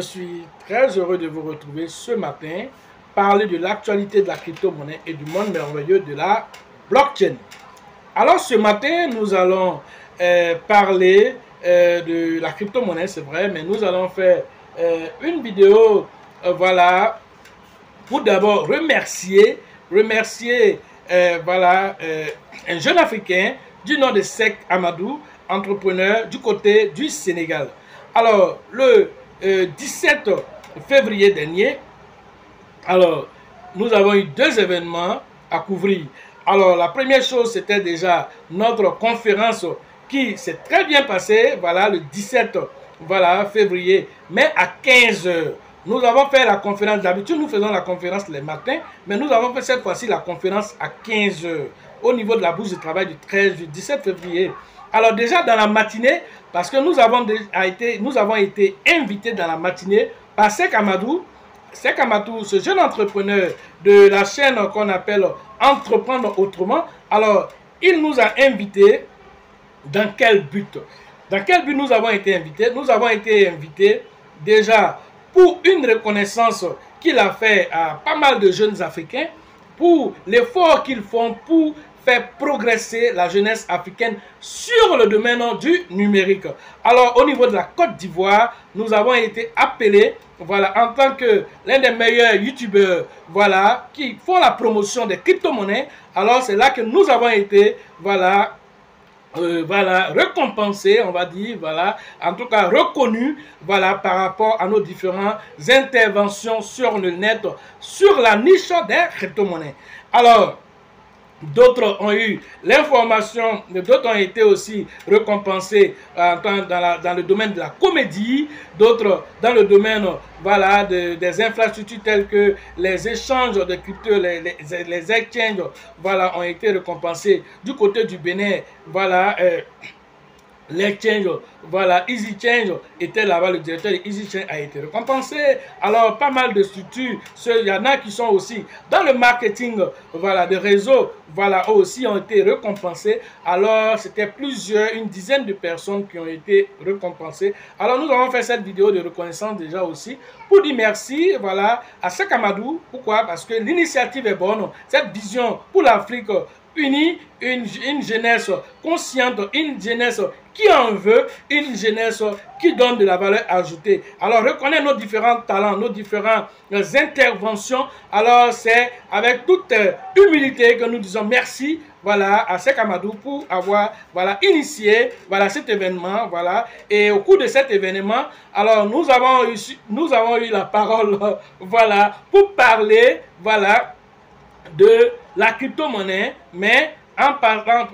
Je suis très heureux de vous retrouver ce matin, parler de l'actualité de la crypto-monnaie et du monde merveilleux de la blockchain. Alors ce matin, nous allons parler de la crypto-monnaie, c'est vrai, mais nous allons faire une vidéo, voilà, pour d'abord remercier un jeune Africain du nom de Seck Amadou, entrepreneur du côté du Sénégal. Alors, le 17 février dernier, alors, nous avons eu deux événements à couvrir. Alors, la première chose, c'était déjà notre conférence qui s'est très bien passée, voilà, le 17 février, mais à 15 h. Nous avons fait la conférence, d'habitude nous faisons la conférence les matins, mais nous avons fait cette fois-ci la conférence à 15 h au niveau de la bourse de travail du 17 février. Alors déjà dans la matinée, parce que nous avons été invités dans la matinée par Seck Amadou. Seck Amadou, ce jeune entrepreneur de la chaîne qu'on appelle Entreprendre Autrement. Alors, il nous a invités. Dans quel but? Dans quel but nous avons été invités? Nous avons été invités déjà pour une reconnaissance qu'il a fait à pas mal de jeunes Africains, pour l'effort qu'ils font pour faire progresser la jeunesse africaine sur le domaine du numérique. Alors, au niveau de la Côte d'Ivoire, nous avons été appelés, voilà, en tant que l'un des meilleurs youtubeurs, voilà, qui font la promotion des crypto-monnaies. Alors, c'est là que nous avons été, voilà, récompensé, on va dire, voilà, en tout cas reconnu, voilà, par rapport à nos différentes interventions sur le net, sur la niche des crypto-monnaies. Alors, d'autres ont eu l'information, d'autres ont été aussi récompensés dans le domaine de la comédie, d'autres dans le domaine, voilà, des infrastructures telles que les échanges de crypto, les exchanges, voilà, ont été récompensés. Du côté du Bénin, voilà, l'exchange, voilà, EasyChange était là-bas, le directeur de EasyChange a été récompensé. Alors, pas mal de structures, il y en a qui sont aussi dans le marketing, voilà, de réseaux, voilà, aussi ont été récompensés. Alors, c'était une dizaine de personnes qui ont été récompensées. Alors, nous avons fait cette vidéo de reconnaissance déjà aussi pour dire merci, voilà, à Seck Amadou. Pourquoi? Parce que l'initiative est bonne, cette vision pour l'Afrique unie, une jeunesse consciente, une jeunesse qui en veut, une jeunesse qui donne de la valeur ajoutée. Alors, reconnaître nos différents talents, nos différentes interventions. Alors, c'est avec toute humilité que nous disons merci, voilà, à Seck Amadou pour avoir, voilà, initié, voilà, cet événement, voilà. Et au cours de cet événement, alors, nous avons eu la parole, voilà, pour parler, voilà, de la crypto-monnaie, mais en parlant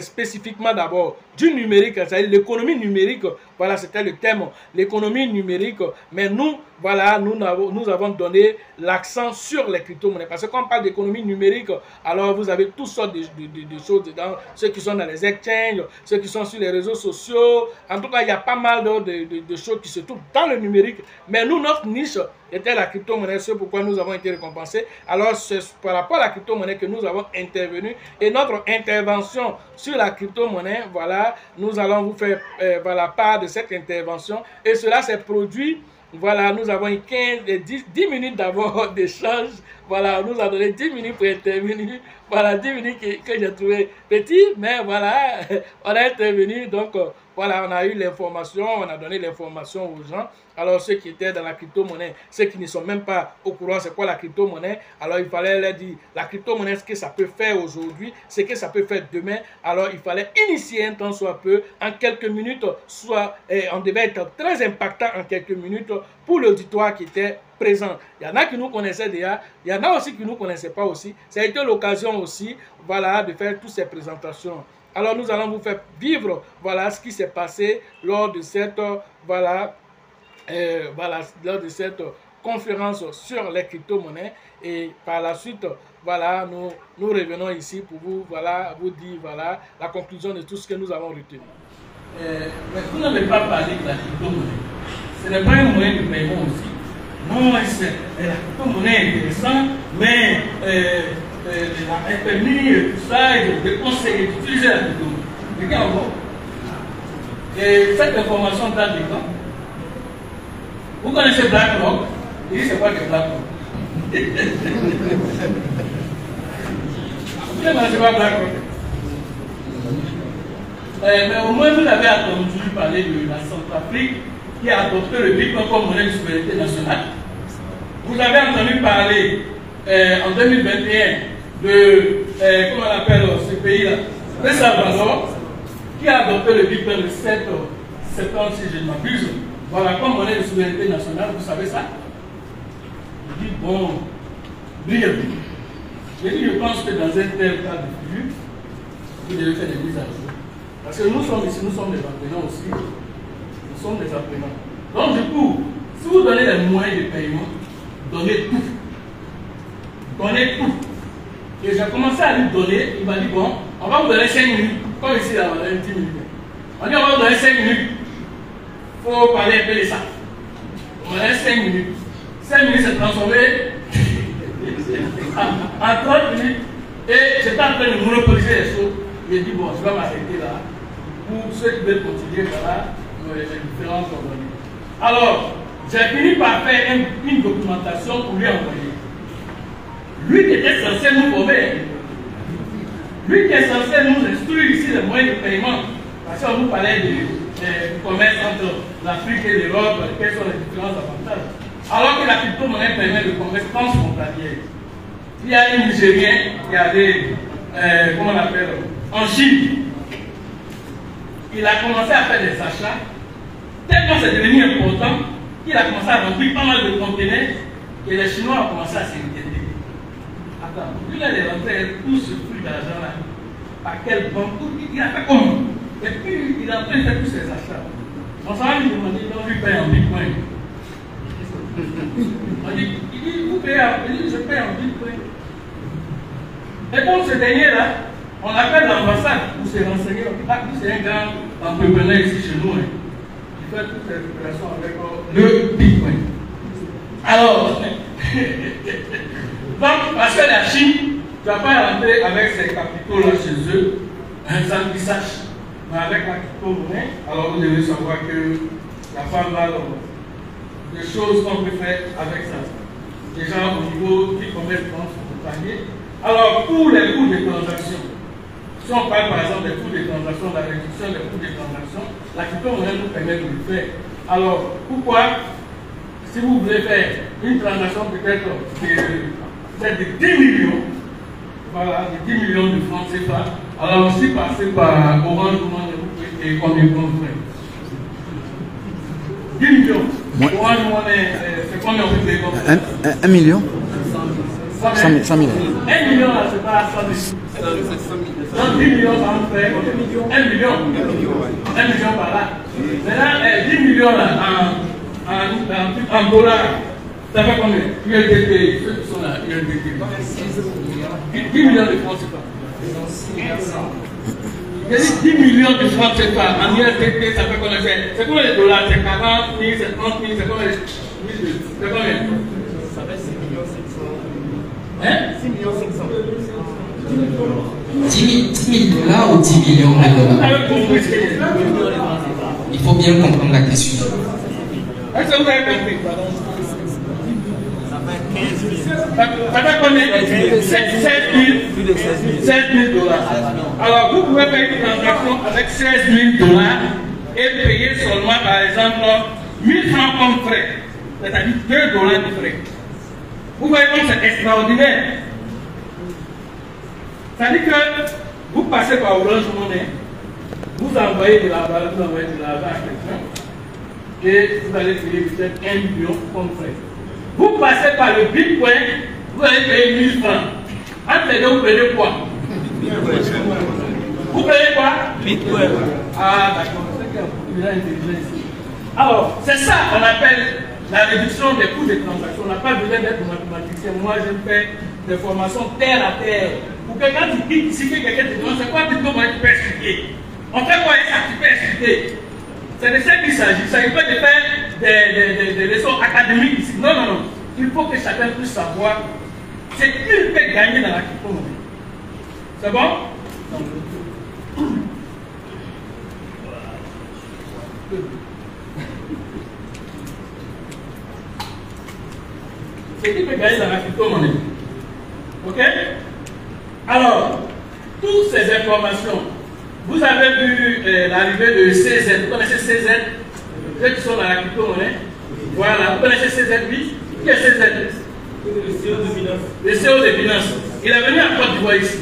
spécifiquement d'abord du numérique, c'est-à-dire l'économie numérique, voilà, c'était le thème, l'économie numérique, mais nous, voilà, nous avons donné l'accent sur les crypto-monnaies, parce que quand on parle d'économie numérique, alors vous avez toutes sortes de choses dedans, ceux qui sont dans les exchanges, ceux qui sont sur les réseaux sociaux, en tout cas, il y a pas mal de choses qui se trouvent dans le numérique, mais nous, notre niche était la crypto-monnaie, c'est pourquoi nous avons été récompensés. Alors, c'est par rapport à la crypto-monnaie que nous avons intervenu, et notre intervention sur la crypto-monnaie, voilà, nous allons vous faire voilà, part de cette intervention, et cela s'est produit. Voilà, nous avons eu 10 minutes d'abord d'échange. Voilà, on nous a donné 10 minutes pour intervenir. Voilà, 10 minutes que j'ai trouvé petit, mais voilà, on a intervenu. Donc, voilà, on a eu l'information, on a donné l'information aux gens. Alors, ceux qui étaient dans la crypto-monnaie, ceux qui ne sont même pas au courant c'est quoi la crypto-monnaie, alors il fallait leur dire la crypto-monnaie, ce que ça peut faire aujourd'hui, ce que ça peut faire demain. Alors, il fallait initier un temps soit peu, en quelques minutes, soit on devait être très impactant en quelques minutes pour l'auditoire qui était présent. Il y en a qui nous connaissaient déjà, il y en a aussi qui ne nous connaissaient pas aussi. Ça a été l'occasion aussi, voilà, de faire toutes ces présentations. Alors, nous allons vous faire vivre, voilà, ce qui s'est passé lors de cette, lors de cette conférence sur les crypto-monnaies. Et par la suite, voilà, nous revenons ici pour vous, voilà, vous dire, voilà, la conclusion de tout ce que nous avons retenu. Mais vous n'avez pas parlé de la crypto-monnaie. Ce n'est pas un moyen de paiement aussi. Non, la crypto-monnaie est intéressante, mais la FMI, tout ça, de conseiller d'utiliser la crypto-monnaie. Regarde, et cette information date de quand? Vous connaissez BlackRock? Il dit c'est quoi que BlackRock? Vous ne connaissez pas BlackRock? Mais au moins vous avez entendu parler de la Centrafrique qui a adopté le Bitcoin comme monnaie de souveraineté nationale. Vous avez entendu parler en 2021 de, comment on appelle ce pays-là, le Salvador, qui a adopté le Bitcoin le 7 septembre, si je ne m'abuse. Voilà, comme monnaie de souveraineté nationale, vous savez ça? Je dis, bon, brièvement. Je pense que dans un tel cas de figure, vous devez faire des mises à jour. Parce que nous sommes ici, nous sommes des apprenants aussi. Nous sommes des apprenants. Donc, du coup, si vous donnez les moyens de paiement, donnez tout. Donnez tout. Et j'ai commencé à lui donner, il m'a dit, bon, on va vous donner 5 minutes. Comme ici, là, on a 10 minutes. On dit, on va vous donner 5 minutes. Il faut parler un peu de ça. On a 5 minutes. 5 minutes s'est transformé en 30 minutes. Et j'étais en train de monopoliser les choses. J'ai dit, bon, je vais m'arrêter là. Pour ceux qui veulent continuer, voilà, les différentes coordonnées. Alors, j'ai fini par faire une documentation pour lui envoyer. Lui qui était censé nous former, lui qui est censé nous instruire ici les moyens de paiement, parce qu'on nous parlait du commerce entre l'Afrique et l'Europe, quels sont les différents avantages. Alors que la crypto-monnaie permet le commerce transfrontalier. Il y a un Nigérien qui avait, comment on appelle, en Chine. Il a commencé à faire des achats, tellement c'est devenu important qu'il a commencé à remplir pas mal de conteneurs et les Chinois ont commencé à s'inquiéter. Attends, lui il est rentré tout ce flux d'argent là. Par quelle banque? Il a fait comment? Et puis il est en train de faire tous ses achats. On s'en va lui demander, donc lui paye en Bitcoin. On dit, il dit, vous payez en Bitcoin? Il dit, je paye en Bitcoin. Et pour ce dernier là, on appelle l'ambassade pour se renseigner. C'est un grand entrepreneur ici chez nous. Hein. Il fait toutes les opérations avec le Bitcoin. Alors, donc, parce que la Chine, tu ne vas pas rentrer avec ses capitaux là chez eux, sans qu'ils sachent. Mais avec la crypto-monnaie, alors vous devez savoir que la femme va des choses qu'on peut faire avec ça. Déjà au niveau du commerce transfrontalier. Alors, pour les coûts de transaction, si on parle par exemple des coûts de transaction, la réduction des coûts de transaction, la crypto-monnaie nous permet de le faire. Alors, pourquoi, si vous voulez faire une transaction peut-être de 10 millions, voilà, de 10 millions de francs CFA, alors aussi passer par Orange Money et combien de francs? 10 millions. Orange Money, c'est combien on peut payer? 1 million 100 000. 1 million, là, c'est pas 100 000. Donc 10 millions, ça nous fait 1 million. 1 million par là. Maintenant, 10 millions là, en dollars, ça fait combien? USDT, ceux qui sont là, USDT. 10 millions de francs CFA. Il y a 10 millions de francs CFA en USDT, ça fait combien? C'est combien de dollars? C'est 40 000, c'est 30 000, c'est combien? C'est combien? Ça fait 6 millions 500. Hein? 6 millions 500. 10 000 dollars ou 10 millions de Vous dollars? avez compris ce que Il faut bien comprendre la question. est-ce que vous avez compris? Ça fait 15 000. Ça fait combien? 16 000 dollars. Alors, vous pouvez faire une transaction avec 16 000 dollars et payer seulement, par exemple, 1000 francs comme frais, c'est-à-dire 2 dollars de frais. Vous voyez comme c'est extraordinaire. C'est-à-dire que vous passez par Orange Money, vous envoyez de l'argent à quelqu'un et vous allez payer peut-être 1 million comme frais. Vous passez par le Bitcoin, vous allez payer 1000 francs. Entre les deux, vous payez quoi? Vous payez quoi? Bitcoin. Ah, d'accord. C'est intelligent ici. Alors, c'est ça qu'on appelle la réduction des coûts de transaction. On n'a pas besoin d'être mathématicien. Moi, je fais des formations terre à terre. Pour que quand tu dis ici que quelqu'un te demande, c'est quoi tu peux expliquer? On fait quoi ça? Tu peux expliquer? C'est de ça qu'il s'agit. Il ne s'agit pas de faire des leçons académiques ici. Non, non, non. Il faut que chacun puisse savoir ce qu'il peut gagner dans la crypto-monnaie. C'est bon? c'est qui peut gagner dans la crypto-monnaie. Ok? Alors, toutes ces informations, vous avez vu l'arrivée de CZ. Vous connaissez CZ? Ceux qui sont dans la crypto-monnaie. Voilà, vous connaissez CZ, oui? Qui est CZ? Le CEO de Binance. Le CEO de Binance. Il est venu à Côte d'Ivoire ici.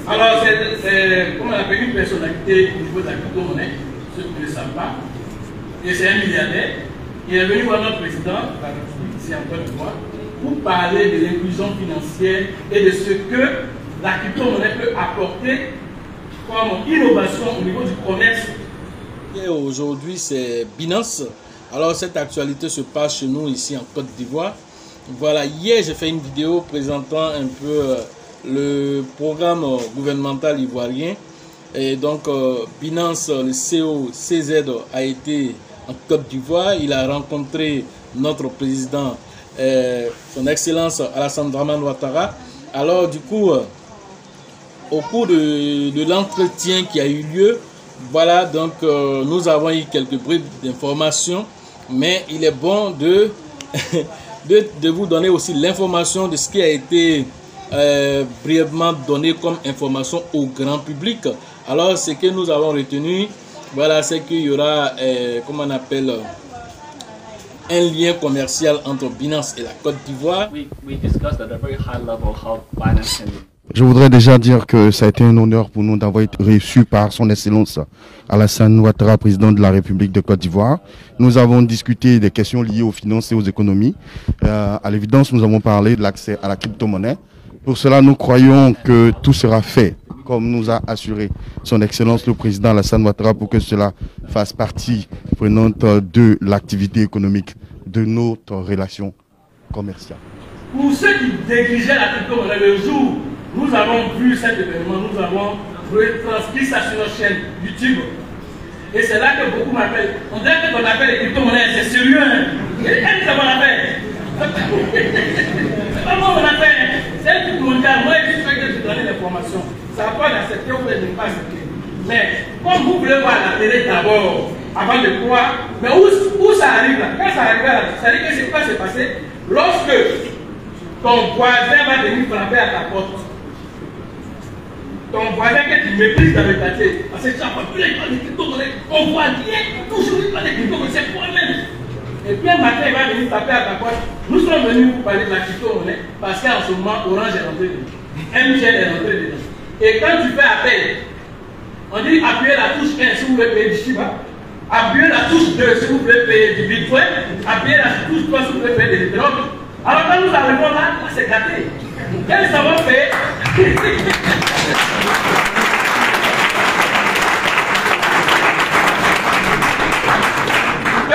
Alors, c'est comme on appelle une personnalité au niveau de la crypto-monnaie, ceux qui ne le savent pas. Et c'est un milliardaire. Il est venu voir notre président, la République ici en Côte d'Ivoire, pour parler de l'inclusion financière et de ce que la crypto-monnaie peut apporter comme innovation au niveau du commerce. Aujourd'hui, c'est Binance. Alors, cette actualité se passe chez nous ici en Côte d'Ivoire. Voilà, hier, j'ai fait une vidéo présentant un peu le programme gouvernemental ivoirien. Et donc, Binance, le CEO CZ, a été en Côte d'Ivoire. Il a rencontré notre président, son Excellence Alassane Dramane Ouattara. Alors, du coup, au cours de l'entretien qui a eu lieu, voilà, donc nous avons eu quelques bribes d'informations, mais il est bon de, de vous donner aussi l'information de ce qui a été brièvement donné comme information au grand public. Alors, ce que nous avons retenu, voilà, c'est qu'il y aura, comment on appelle, un lien commercial entre Binance et la Côte d'Ivoire. Je voudrais déjà dire que ça a été un honneur pour nous d'avoir été reçus par son Excellence Alassane Ouattara, président de la République de Côte d'Ivoire. Nous avons discuté des questions liées aux finances et aux économies. À l'évidence, nous avons parlé de l'accès à la crypto-monnaie. Pour cela, nous croyons que tout sera fait, comme nous a assuré son Excellence le président Alassane Ouattara, pour que cela fasse partie prenante de l'activité économique de notre relation commerciale. Pour ceux qui négligeaient la crypto-monnaie le jour, nous avons vu cet événement, nous avons retranscrit ça sur notre chaîne YouTube. Et c'est là que beaucoup m'appellent. On dirait que ton appel les crypto-monnaies, c'est sérieux. Hein? Quel est mon appel? C'est pas moi mon appel. C'est un truc mondial. Moi, je suis que je donne l'information. Ça va pas l'accepter ou de ne pas accepter. Mais comme vous voulez voir la télé d'abord, avant de croire, mais où ça arrive là? Quand ça arrive là, ça veut dire que c'est quoi s'est passé? Lorsque ton voisin va venir frapper à ta porte, ton voisin que tu méprises dans le quartier, parce que tu n'as pas pu les parler de crypto-monnaie, on voit bien, toujours il parle de crypto-monnaie, c'est toi-même. Et puis un matin, il va venir taper à ta porte. Nous sommes venus pour parler de la crypto-monnaie parce qu'en ce moment, Orange est rentré dedans. MTN est rentré dedans. Et quand tu fais appel, on dit appuyez la touche 1 si vous voulez payer du Shiba, appuyez la touche 2 si vous voulez payer du Bitcoin, appuyez la touche 3 si vous voulez payer de l'Ethereum. Alors quand nous arrivons là, c'est gâté. Quel savoir-faire?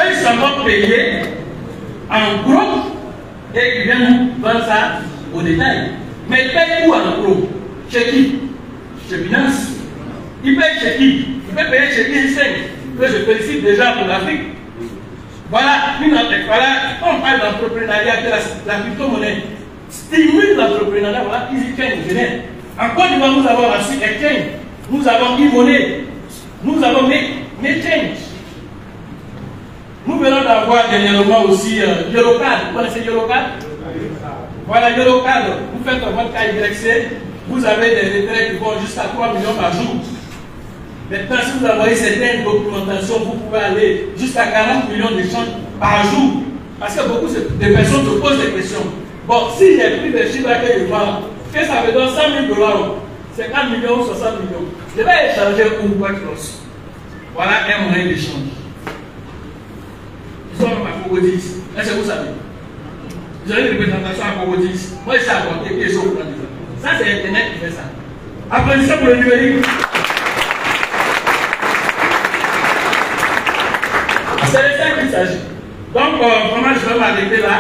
Ils s'en vont payer en gros et ils viennent nous vendre ça au détail. Mais ils payent où en gros? Chez qui? Chez Binance. Ils payent chez qui? Ils peuvent payer chez qui? Que je félicite déjà pour l'Afrique. Voilà, on parle d'entrepreneuriat, que la crypto-monnaie stimule l'entrepreneuriat, voilà, EasyChange, en Côte d'Ivoire, nous avons reçu Exchange, nous avons e-money, nous avons Change. Nous venons d'avoir dernièrement aussi Eurocard. Vous connaissez Eurocard? Voilà, Eurocard, vous faites votre KYC, vous avez des retraits qui vont jusqu'à 3 millions par jour. Maintenant, si vous envoyez certaines documentations, vous pouvez aller jusqu'à 40 millions d'échanges par jour. Parce que beaucoup de personnes se posent des questions. Bon, si j'ai pris des chiffres que je vois, que ça me donne 100 000 $, 50 millions, 60 millions, je vais échanger ou quoi que ce soit. Voilà un moyen d'échange. Ils sont à Cogodis. Est-ce que vous savez? Vous avez une représentation à Cogodis. Moi, je sais apporter des choses pour la maison. Ça, c'est Internet qui fait ça. Apprentissage pour le numérique. C'est de ça qu'il s'agit. Donc, vraiment, je vais m'arrêter là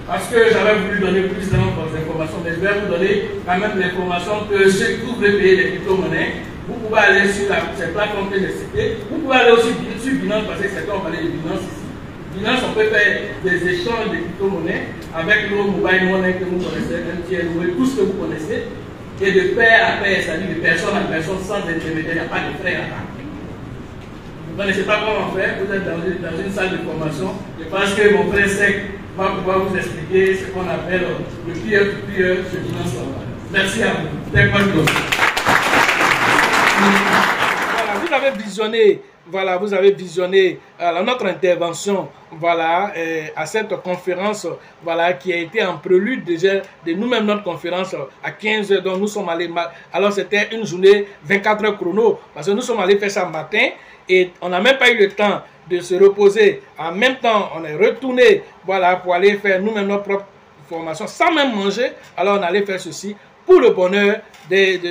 parce que j'avais voulu donner plus d'informations, mais je vais vous donner quand même l'information que ceux qui voulaient payer des crypto-monnaies, vous pouvez aller sur ces plateformes que j'ai citées. Vous pouvez aller aussi sur Binance parce que certains ont parlé de Binance ici. Binance, on peut faire des échanges de crypto-monnaies avec nos mobile money que vous connaissez, MTN, tout ce que vous connaissez, et de pair à pair, c'est-à-dire de personne à personne sans intermédiaire, il n'y a pas de frais à part. Vous ne connaissez pas comment faire, vous êtes dans une salle de formation, je pense que mon frère Sec va pouvoir vous expliquer ce qu'on appelle le peer-to-peer sur financement. Merci à vous. Voilà, vous avez visionné. Voilà, vous avez visionné notre intervention, voilà, à cette conférence, voilà, qui a été en prélude déjà de nous-mêmes notre conférence à 15 h. Donc nous sommes allés, alors c'était une journée 24 heures chrono, parce que nous sommes allés faire ça matin et on n'a même pas eu le temps de se reposer. En même temps, on est retourné, voilà, pour aller faire nous-mêmes notre propre formation sans même manger. Alors on allait faire ceci pour le bonheur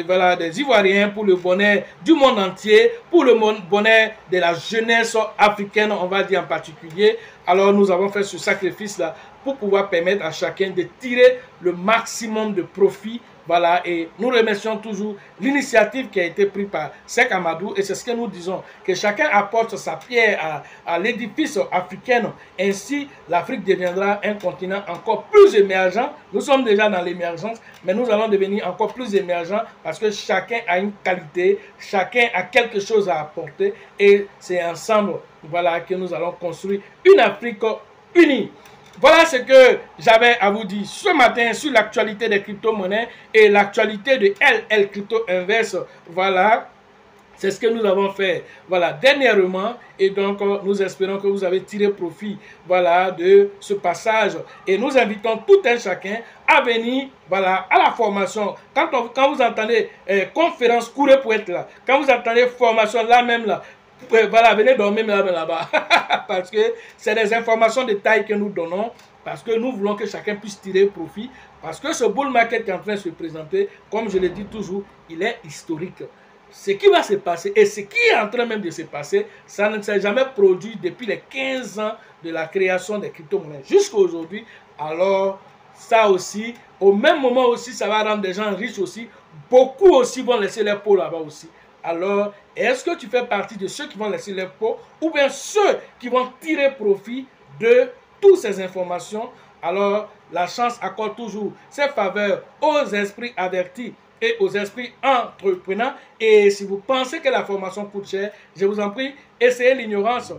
voilà, des Ivoiriens, pour le bonheur du monde entier, pour le bonheur de la jeunesse africaine, on va dire en particulier. Alors nous avons fait ce sacrifice-là pour pouvoir permettre à chacun de tirer le maximum de profit. Voilà, et nous remercions toujours l'initiative qui a été prise par Seck Amadou, et c'est ce que nous disons, que chacun apporte sa pierre à l'édifice africain. Ainsi, l'Afrique deviendra un continent encore plus émergent. Nous sommes déjà dans l'émergence, mais nous allons devenir encore plus émergents parce que chacun a une qualité, chacun a quelque chose à apporter, et c'est ensemble, voilà, que nous allons construire une Afrique unie. Voilà ce que j'avais à vous dire ce matin sur l'actualité des crypto-monnaies et l'actualité de LL Crypto Invest. Voilà, c'est ce que nous avons fait, voilà, dernièrement. Et donc, nous espérons que vous avez tiré profit, voilà, de ce passage. Et nous invitons tout un chacun à venir, voilà, à la formation. Quand vous entendez conférence, courez pour être là. Quand vous entendez formation, là même là, voilà, venez dormir là-bas. Parce que c'est des informations de taille que nous donnons. Parce que nous voulons que chacun puisse tirer profit. Parce que ce bull market qui est en train de se présenter, comme je le dis toujours, il est historique. Ce qui va se passer et ce qui est en train même de se passer, ça ne s'est jamais produit depuis les 15 ans de la création des crypto-monnaies jusqu'à aujourd'hui. Alors, ça aussi, au même moment aussi, ça va rendre des gens riches aussi. Beaucoup aussi vont laisser leur peau là-bas aussi. Alors, est-ce que tu fais partie de ceux qui vont laisser leur peau ou bien ceux qui vont tirer profit de toutes ces informations? Alors, la chance accorde toujours ses faveurs aux esprits avertis et aux esprits entrepreneurs. Et si vous pensez que la formation coûte cher, je vous en prie, essayez l'ignorance.